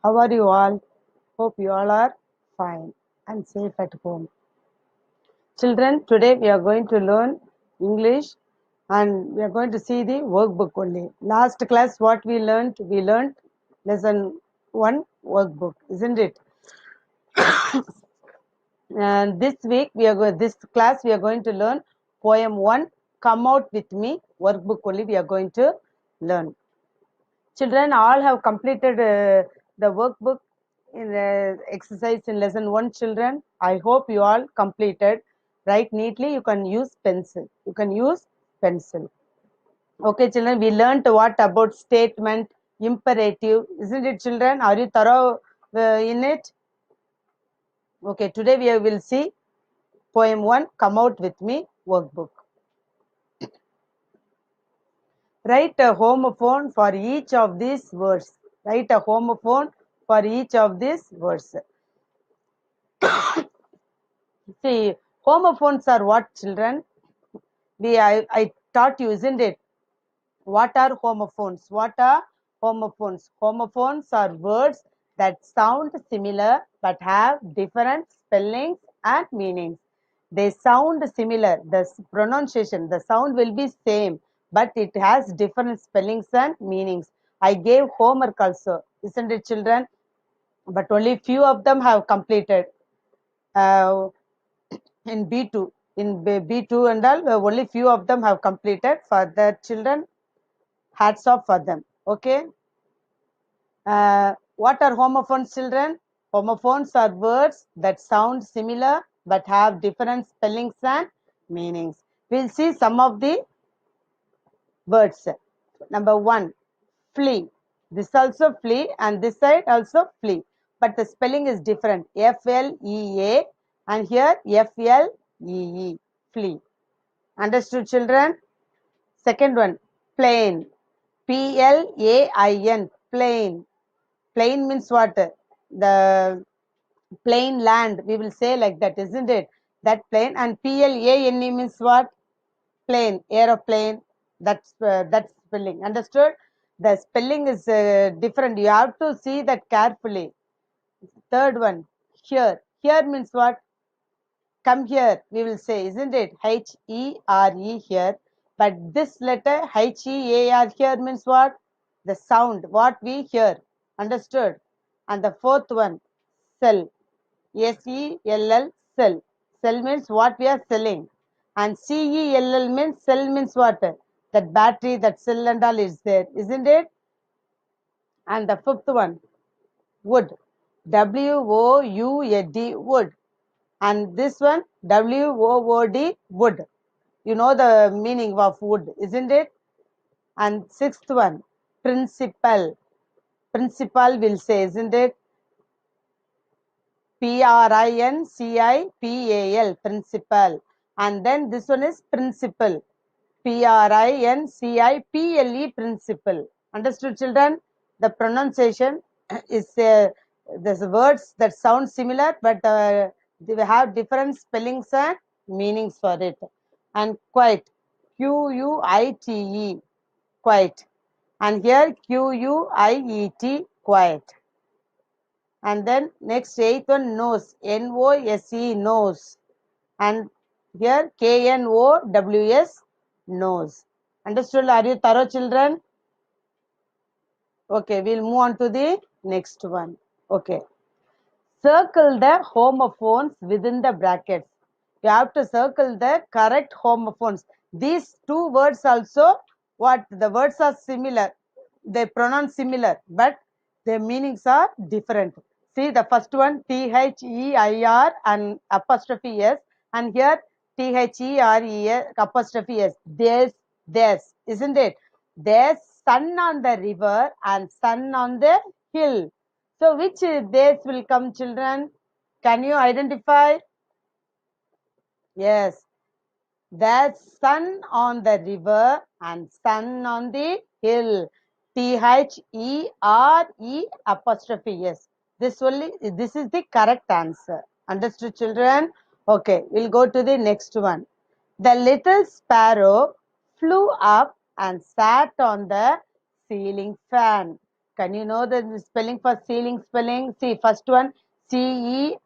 How are you all? Hope you all are fine and safe at home. Children, today we are going to learn English and we are going to see the workbook only. Last class, what we learned? We learned lesson 1 workbook, isn't it? And this week, this class, we are going to learn poem 1, Come Out With Me, workbook only we are going to learn. Children all have completed the workbook in the exercise in lesson 1. Children, I hope you all completed. Write neatly. You can use pencil. Okay, children, we learned what about statement, imperative, isn't it, children? Are you thorough in it? Okay, today we will see poem 1, Come Out With Me, workbook. Write a homophone for each of these words. Write a homophone for each of these words. See, homophones are what, children? I taught you, isn't it? What are homophones? What are homophones? Homophones are words that sound similar but have different spellings and meanings. They sound similar. The pronunciation, the sound will be same, but it has different spellings and meanings. I gave homework also, isn't it, children? But only few of them have completed. In B2, in B2 and all, only few of them have completed. For the children, hats off for them. Okay. What are homophones, children? Homophones are words that sound similar but have different spellings and meanings. We'll see some of the words. Number 1, flea. This also flea and this side also flea. But the spelling is different. F-L-E-A and here F-L-E-E. Flea. Understood, children? Second one, plain. P-L-A-I-N. Plain. Plain means what? The plain land. We will say like that, isn't it? That plain. And P-L-A-N-E means what? Plane, aeroplane. That's spelling. Understood? The spelling is different. You have to see that carefully. Third one, here. Here means what? Come here, we will say, isn't it? H-E-R-E here. But this letter H-E-A-R here means what? The sound, what we hear. Understood? And the fourth one, sell. S-E-L-L, sell. Sell means what we are selling. And C-E-L-L means cell means what? That battery, that cell and all is there, isn't it? And the fifth one, wood. W-O-U-D, wood. And this one, W-O-O-D, wood. You know the meaning of wood, isn't it? And sixth one, principal. Principal will say, isn't it? P-R-I-N-C-I-P-A-L, principal. And then this one is principal. P-R-I-N-C-I-P-L-E, principal. Understood, children? The pronunciation is there's words that sound similar, but they have different spellings and meanings for it. And quite, Q-U-I-T-E, quite. And here Q-U-I-E-T, quiet. And then next eighth one, nose, N-O-S-E, nose. And here K-N-O-W-S, nose. Understood? Are you thorough, children? Okay, we'll move on to the next one. Okay. Circle the homophones within the brackets. You have to circle the correct homophones. These two words also, what? The words are similar. They pronounce similar, but their meanings are different. See the first one, T-H-E-I-R and apostrophe S. And here, T-H-E-R-E-S apostrophe S. There's, isn't it? There's sun on the river and sun on the hill. So which days will come, children? Can you identify? Yes. There's sun on the river and sun on the hill. T-H-E-R-E apostrophe S. This is the correct answer. Understood, children? Okay, we'll go to the next one. The little sparrow flew up and sat on the ceiling fan. Can you know the spelling for ceiling spelling? See, first one Ceiling,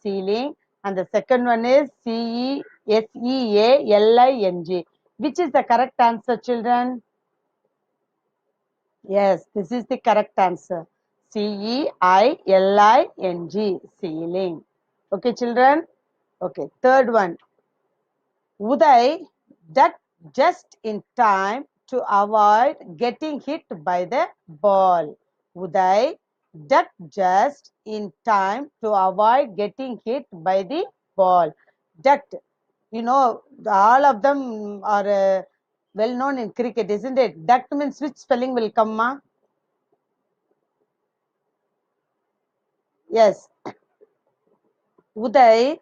ceiling, and the second one is Cesealing. Which is the correct answer, children? Yes, this is the correct answer. Ceiling, ceiling. Okay, children. Okay, third one. Uday ducked just in time to avoid getting hit by the ball. Uday ducked just in time to avoid getting hit by the ball. Ducked, you know, all of them are well known in cricket, isn't it? Ducked means which spelling will come, ma? Yes. Uday.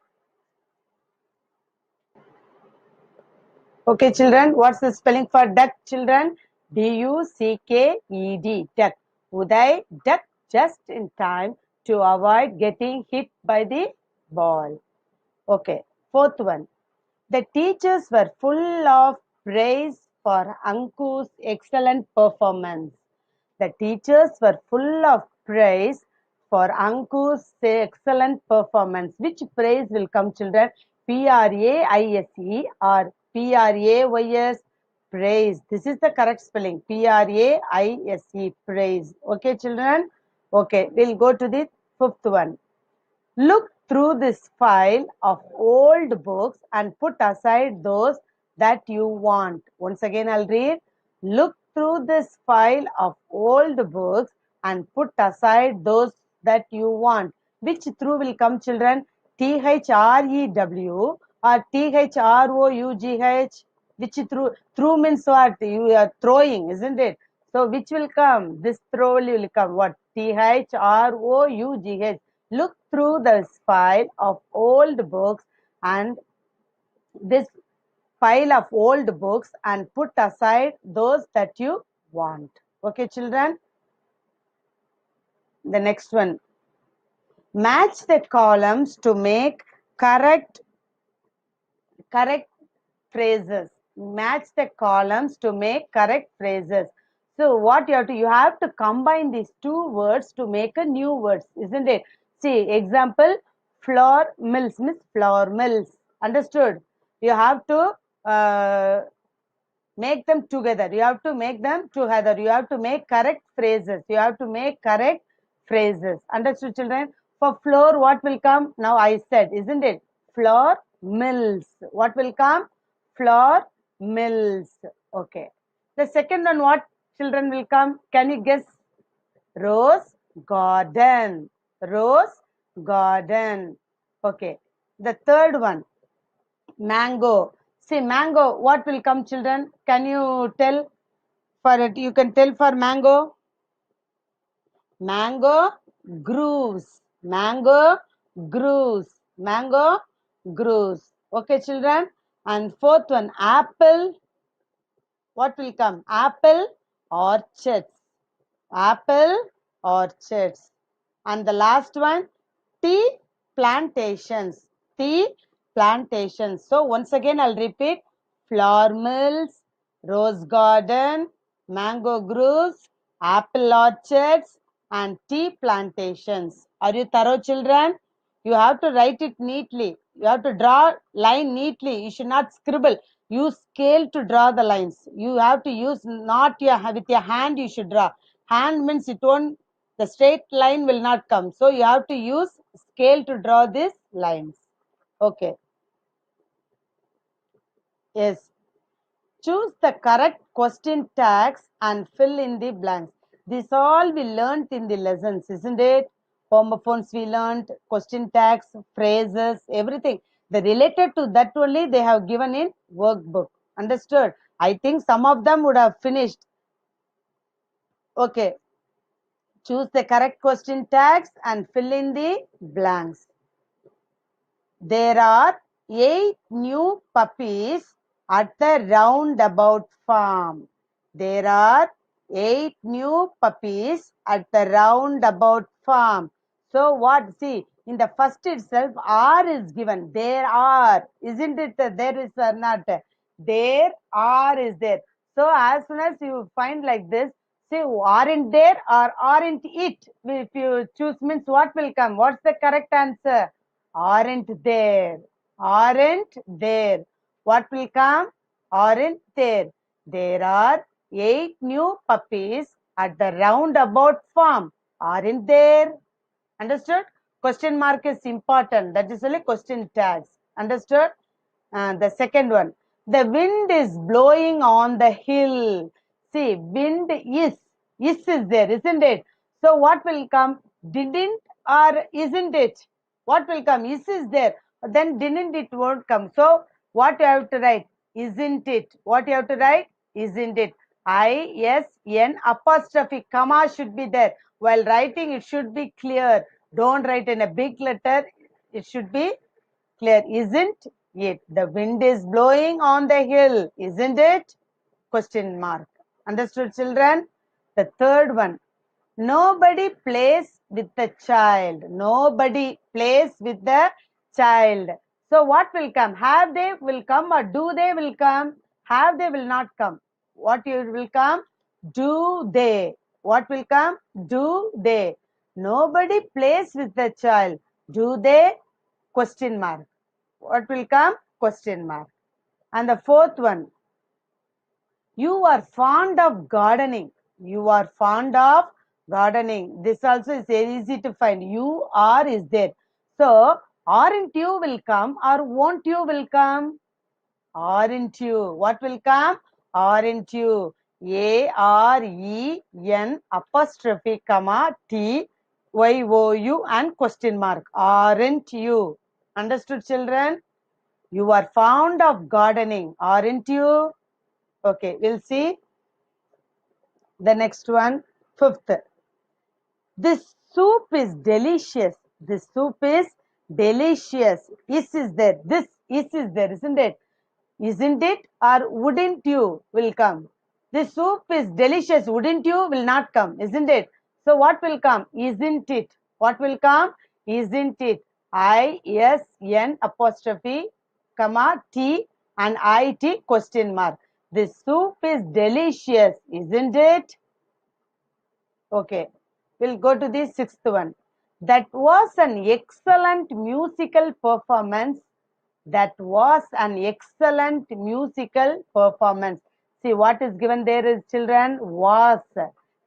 Okay, children, what's the spelling for duck, children? Ducked. Duck. Uday ducked just in time to avoid getting hit by the ball. Okay, fourth one. The teachers were full of praise for Anku's excellent performance. The teachers were full of praise for Anku's excellent performance. Which praise will come, children? Praise or prays? Praise. This is the correct spelling. Praise. Praise. Okay, children? Okay, we'll go to the fifth one. Look through this file of old books and put aside those that you want. Once again, I'll read. Look through this file of old books and put aside those that you want. Which through will come, children? THREW or THROUGH? Which through? Through means what? You are throwing, isn't it? So which will come? This throw will come. What? THROUGH. Look through this file of old books and this pile of old books and put aside those that you want. Okay, children? The next one. Match the columns to make correct phrases. Match the columns to make correct phrases. So what you have to combine these two words to make a new words, isn't it? See, example, flour mills means flour mills. Understood? You have to make them together. You have to make them together. You have to make correct phrases. You have to make correct phrases. Understood, children? For floor, what will come? Now I said, isn't it? Flour mills. What will come? Flour mills. Okay. The second one, what children will come? Can you guess? Rose garden. Rose garden. Okay. The third one, mango. See, mango, what will come, children? Can you tell for it? You can tell for mango. Mango grooves. Mango grooves. Mango grooves. Okay, children. And fourth one, apple. What will come? Apple orchards. Apple orchards. And the last one, tea plantations. Tea plantations. So once again, I'll repeat. Flour mills, rose garden, mango groves, apple orchards, and tea plantations. Are you thorough, children? You have to write it neatly. You have to draw line neatly. You should not scribble. Use scale to draw the lines. You have to use not your with your hand. You should draw. Hand means it won't. The straight line will not come. So you have to use scale to draw these lines. Okay. Yes. Choose the correct question tags and fill in the blanks. This all we learnt in the lessons, isn't it? Homophones we learnt, question tags, phrases, everything. The related to that only they have given in workbook. Understood? I think some of them would have finished. Okay. Choose the correct question tags and fill in the blanks. There are 8 new puppies at the roundabout farm. There are 8 new puppies at the roundabout farm. So what? See, in the first itself, are is given. There are. Isn't it? There is not. There are is there. So as soon as you find like this, See, aren't there or aren't it? If you choose means what will come? What's the correct answer? Aren't there. Aren't there. What will come? Aren't there. There are 8 new puppies at the roundabout farm. Aren't there? Understood? Question mark is important. That is only question tags. Understood? The second one. The wind is blowing on the hill. See, wind is there, isn't it? So what will come? Didn't or isn't it? What will come? Is there. Then didn't it won't come. So what you have to write? Isn't it? What you have to write? Isn't it? ISN apostrophe comma should be there. While writing, it should be clear. Don't write in a big letter. It should be clear. Isn't it? The wind is blowing on the hill. Isn't it? Question mark. Understood, children? The third one. Nobody plays with the child. Nobody plays with the child. So what will come? Have they will come or do they will come? Have they will not come. What will come? Do they. What will come? Do they. Nobody plays with the child. Do they? Question mark. What will come? Question mark. And the fourth one. You are fond of gardening. You are fond of gardening. This also is very easy to find. You are is there. So, aren't you will come or won't you will come? Aren't you? What will come? Aren't you? AREN apostrophe comma TYOU and question mark. Aren't you? Understood, children? You are fond of gardening, aren't you? Okay, we'll see the next one. Fifth. This soup is delicious. This soup is delicious. Is there. This is there, isn't it? Isn't it or wouldn't you will come. This soup is delicious. Wouldn't you will not come, isn't it? So what will come? Isn't it? What will come? Isn't it? ISN apostrophe comma T and IT question mark. This soup is delicious, isn't it? Okay, we'll go to the sixth one. That was an excellent musical performance. That was an excellent musical performance. See what is given there is children was.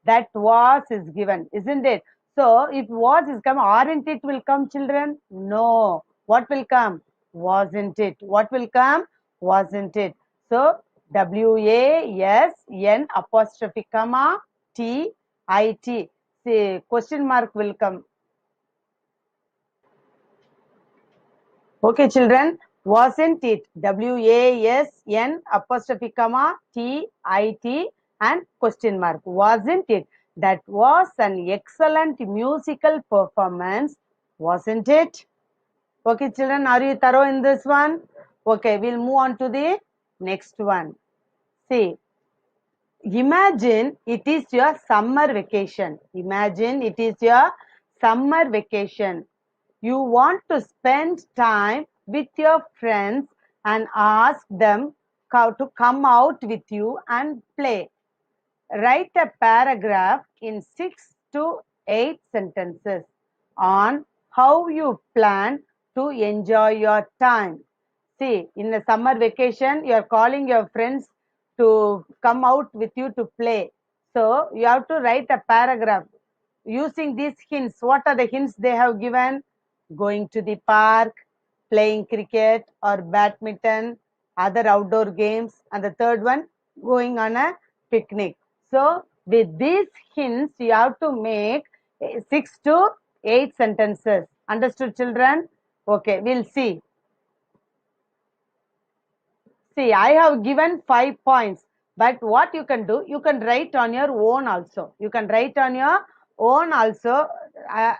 That was is given, isn't it? So if was is come, aren't it will come children? No. What will come? Wasn't it? What will come? Wasn't it? So WASN apostrophe comma TIT. See question mark will come. Okay, children, wasn't it? WASN apostrophe comma TIT and question mark. Wasn't it? That was an excellent musical performance, wasn't it? Okay, children, are you thorough in this one? Okay, we'll move on to the next one. See, imagine it is your summer vacation. Imagine it is your summer vacation. You want to spend time with your friends and ask them to come out with you and play. Write a paragraph in 6 to 8 sentences on how you plan to enjoy your time. See, in the summer vacation, you are calling your friends to come out with you to play. So, you have to write a paragraph using these hints. What are the hints they have given? Going to the park, playing cricket or badminton, other outdoor games, and the third one, going on a picnic. So, with these hints, you have to make 6 to 8 sentences. Understood, children? Okay, we'll see. See, I have given 5 points, but what you can do, you can write on your own also. You can write on your own also. I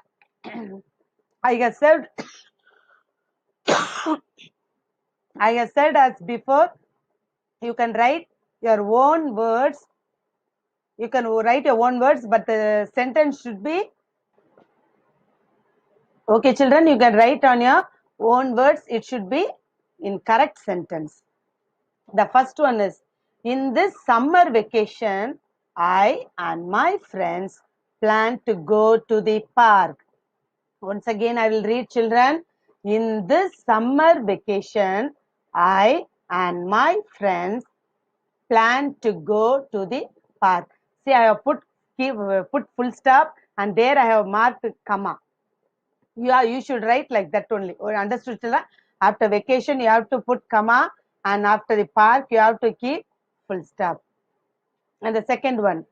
have said, I have said as before, you can write your own words. You can write your own words, but the sentence should be okay, children. You can write on your own words. It should be in correct sentence. The first one is, in this summer vacation, I and my friends plan to go to the park. Once again, I will read, children. In this summer vacation, I and my friends plan to go to the park. See, I have put full stop, and there I have marked comma. You should write like that only. Understood, children? After vacation, you have to put comma, and after the park, you have to keep full stop. And the second one,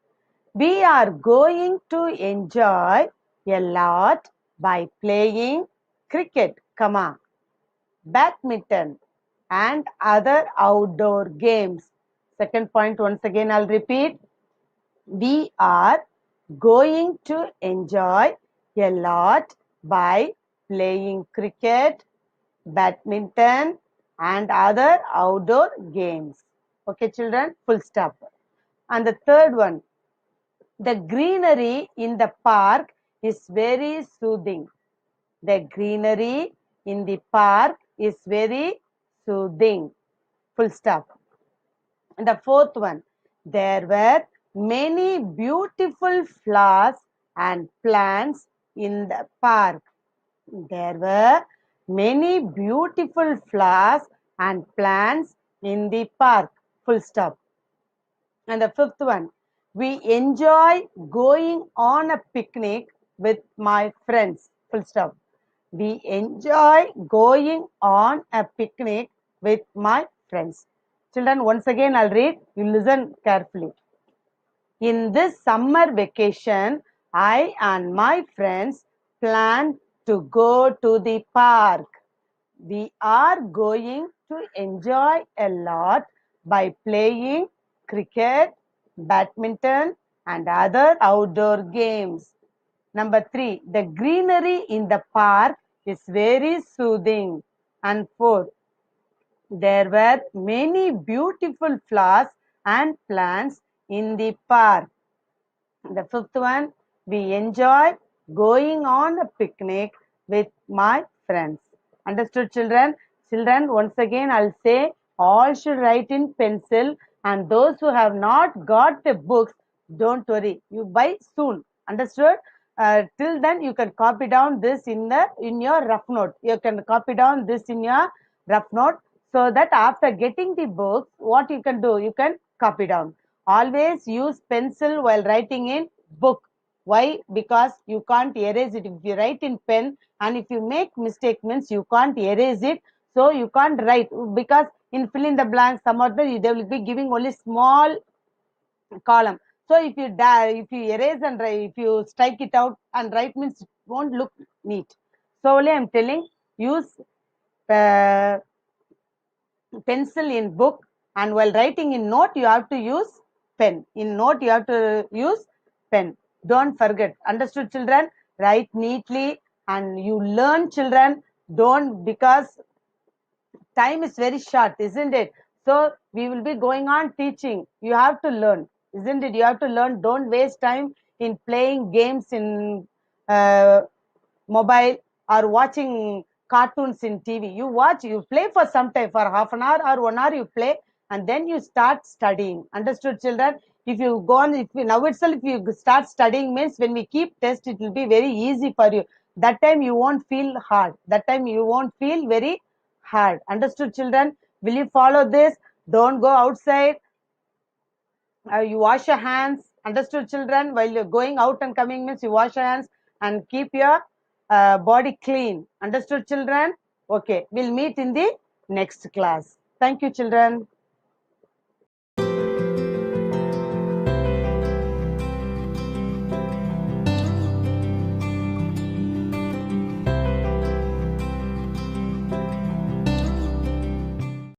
we are going to enjoy a lot by playing cricket, comma, badminton, and other outdoor games. Second point, once again, I'll repeat. We are going to enjoy a lot by playing cricket, badminton, and other outdoor games. Okay, children, full stop. And the third one, the greenery in the park is very soothing. The greenery in the park is very soothing. Full stop. And the fourth one, there were many beautiful flowers and plants in the park. There were many beautiful flowers and plants in the park. Full stop. And the fifth one, we enjoy going on a picnic with my friends. Full stop. We enjoy going on a picnic with my friends. Children, once again I'll read. You listen carefully. In this summer vacation, I and my friends plan to go to the park. We are going to enjoy a lot by playing cricket, badminton, and other outdoor games. Number 3, the greenery in the park is very soothing. And 4, there were many beautiful flowers and plants in the park. The fifth one, we enjoy going on a picnic with my friends. Understood, children? Children, once again, I'll say all should write in pencil, and those who have not got the books, don't worry. You buy soon. Understood? Till then, you can copy down this in your rough note. You can copy down this in your rough note, so that after getting the books, what you can do, you can copy down. Always use pencil while writing in book. Why? Because you can't erase it. If you write in pen and if you make mistake means you can't erase it. So you can't write, because in fill in the blanks, some of them they will be giving only small column. So if you erase and write, if you strike it out and write means it won't look neat. So only I'm telling, use uh, pencil in book, and while writing in note you have to use pen. In note you have to use pen. Don't forget. Understood, children? Write neatly and you learn, children. Don't, because time is very short, isn't it? So we will be going on teaching. You have to learn, isn't it? You have to learn. Don't waste time in playing games in uh, mobile or watching cartoons in TV. You watch, you play for some time, for half an hour or 1 hour you play, and then you start studying. Understood, children? If you go on, if you, now itself, if you start studying means when we keep test, it will be very easy for you. That time you won't feel hard. That time you won't feel very hard. Understood, children? Will you follow this? Don't go outside. You wash your hands. Understood, children? While you're going out and coming means you wash your hands and keep your body clean. Understood, children? Okay, we'll meet in the next class. Thank you, children.